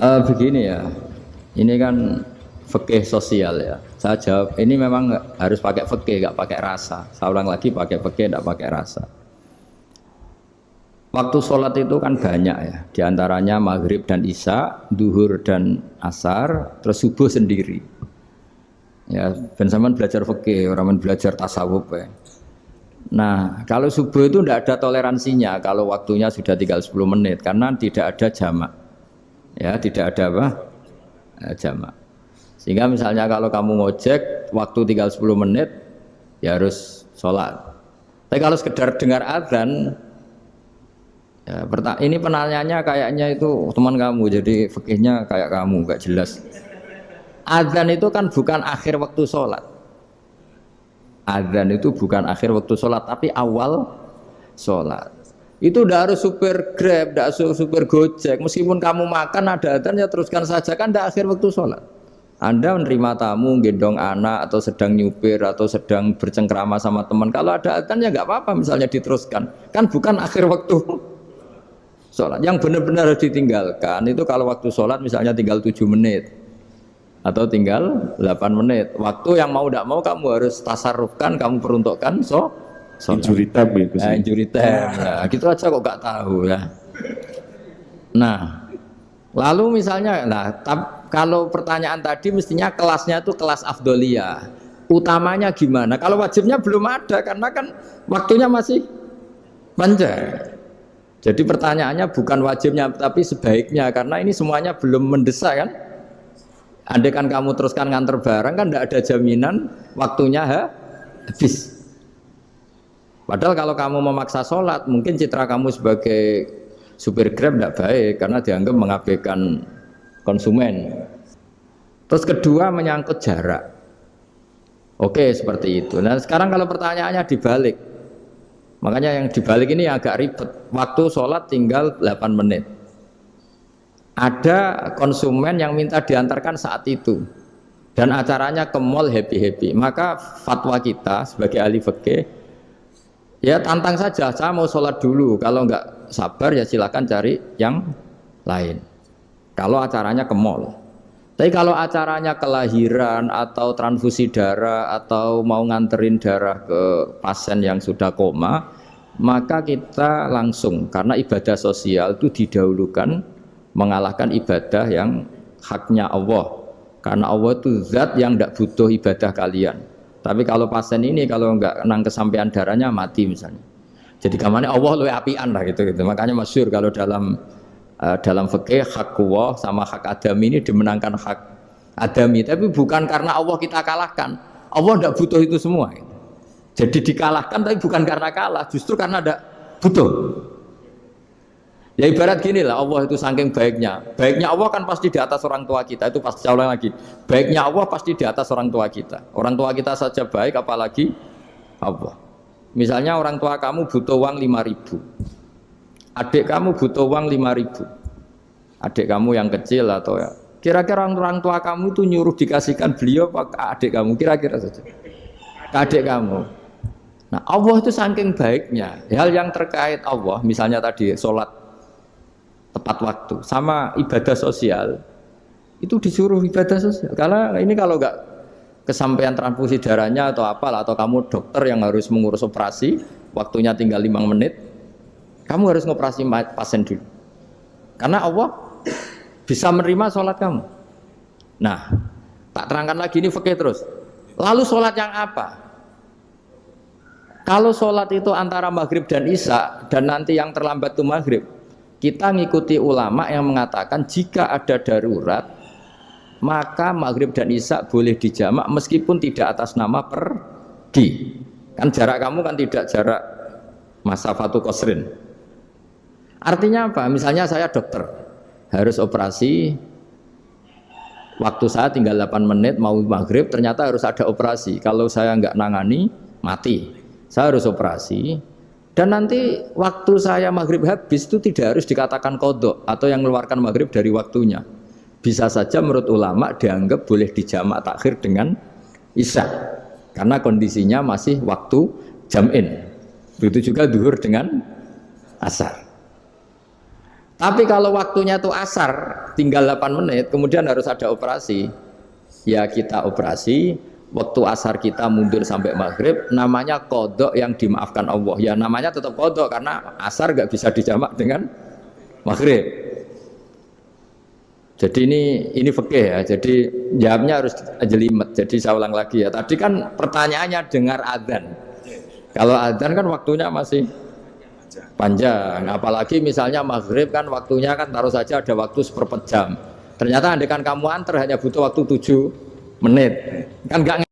Begini ya, ini kan fikih sosial ya. Saya jawab, ini memang harus pakai fikih, nggak pakai rasa. Saya ulang lagi, pakai fikih, nggak pakai rasa. Waktu sholat itu kan banyak ya, diantaranya maghrib dan isya, duhur dan asar, terus subuh sendiri. Ya, ben sampean belajar fikih, orang belajar tasawuf ya. Nah, kalau subuh itu tidak ada toleransinya kalau waktunya sudah tinggal 10 menit karena tidak ada jamak. Ya, tidak ada apa? Jamak. Sehingga misalnya kalau kamu ngojek waktu tinggal 10 menit ya harus sholat. Tapi kalau sekedar dengar azan ya, ini penanyanya kayaknya itu teman kamu, jadi fikihnya kayak kamu, gak jelas. Azan itu kan bukan akhir waktu sholat. Azan itu bukan akhir waktu sholat, tapi awal sholat. Itu udah harus supir Grab, udah harus supir Gojek. Meskipun kamu makan ada azan ya teruskan saja, kan udah akhir waktu sholat. Anda menerima tamu, gendong anak, atau sedang nyupir, atau sedang bercengkrama sama teman. Kalau ada azan ya nggak apa-apa, misalnya diteruskan. Kan bukan akhir waktu sholat. Yang benar-benar harus ditinggalkan itu kalau waktu sholat misalnya tinggal 7 menit. Atau tinggal 8 menit. Waktu yang mau tidak mau kamu harus tasarrufkan, kamu peruntukkan injury time itu sih. Injury time. Nah, gitu aja kok gak tahu ya. Nah, lalu misalnya, kalau pertanyaan tadi mestinya kelasnya itu kelas afdoliyah. Utamanya gimana? Kalau wajibnya belum ada karena kan waktunya masih panjang. Jadi pertanyaannya bukan wajibnya tapi sebaiknya karena ini semuanya belum mendesak kan? Andai kan kamu teruskan nganter barang kan tidak ada jaminan waktunya habis. Padahal kalau kamu memaksa sholat, mungkin citra kamu sebagai supir Grab tidak baik karena dianggap mengabaikan konsumen. Terus kedua menyangkut jarak. Oke seperti itu. Nah sekarang kalau pertanyaannya dibalik, makanya yang dibalik ini agak ribet. Waktu sholat tinggal 8 menit. Ada konsumen yang minta diantarkan saat itu dan acaranya ke mall happy-happy, maka fatwa kita sebagai ahli fikih ya tantang saja, saya mau sholat dulu, kalau nggak sabar ya silakan cari yang lain kalau acaranya ke mall. Tapi kalau acaranya kelahiran atau transfusi darah atau mau nganterin darah ke pasien yang sudah koma, maka kita langsung, karena ibadah sosial itu didahulukan mengalahkan ibadah yang haknya Allah karena Allah itu zat yang tidak butuh ibadah kalian. Tapi kalau pasien ini kalau nggak nang kesampaian darahnya mati misalnya, jadi kamarnya Allah luwih apian lah gitu. Makanya masyhur kalau dalam fikih hak Allah sama hak adami ini dimenangkan hak adami, tapi bukan karena Allah kita kalahkan. Allah tidak butuh itu semua gitu. Jadi dikalahkan tapi bukan karena kalah, justru karena tidak butuh. Ya ibarat gini lah, Allah itu saking baiknya Allah kan pasti di atas orang tua kita, itu pasti ulang lagi, baiknya Allah pasti di atas orang tua kita saja baik apalagi Allah. Misalnya orang tua kamu butuh uang 5.000, adik kamu butuh uang 5.000, adik kamu yang kecil atau ya kira-kira orang tua kamu itu nyuruh dikasihkan beliau apa ke adik kamu, kira-kira saja ke adik kamu. Nah Allah itu saking baiknya, hal yang terkait Allah misalnya tadi sholat tepat waktu sama ibadah sosial itu disuruh ibadah sosial karena ini kalau nggak kesampaian transfusi darahnya atau apalah atau kamu dokter yang harus mengurus operasi waktunya tinggal 5 menit kamu harus ngoperasi pasien dulu karena Allah bisa menerima sholat kamu. Nah tak terangkan lagi ini fikih terus. Lalu sholat yang apa? Kalau sholat itu antara maghrib dan isya dan nanti yang terlambat itu maghrib, kita ngikuti ulama yang mengatakan jika ada darurat maka maghrib dan isya boleh dijamak meskipun tidak atas nama pergi. Kan jarak kamu kan tidak jarak masafatu qasrin. Artinya apa? Misalnya saya dokter harus operasi, waktu saya tinggal 8 menit mau maghrib, ternyata harus ada operasi. Kalau saya nggak nangani mati, saya harus operasi. Dan nanti waktu saya maghrib habis itu tidak harus dikatakan qadha atau yang mengeluarkan maghrib dari waktunya. Bisa saja menurut ulama dianggap boleh dijamak takhir dengan isya karena kondisinya masih waktu jam'in. Begitu juga duhur dengan asar. Tapi kalau waktunya itu asar, tinggal 8 menit, kemudian harus ada operasi, ya kita operasi, waktu asar kita mundur sampai maghrib, namanya kodok yang dimaafkan Allah. Ya namanya tetap kodok, karena asar nggak bisa dijamak dengan maghrib. Jadi ini fikih ya, jadi jawabnya harus jelimet. Jadi saya ulang lagi ya, tadi kan pertanyaannya dengar adzan. Kalau adzan kan waktunya masih panjang, apalagi misalnya maghrib kan waktunya kan taruh saja ada waktu seperempat jam. Ternyata andekan kamu antar hanya butuh waktu 7 menit, kan nggak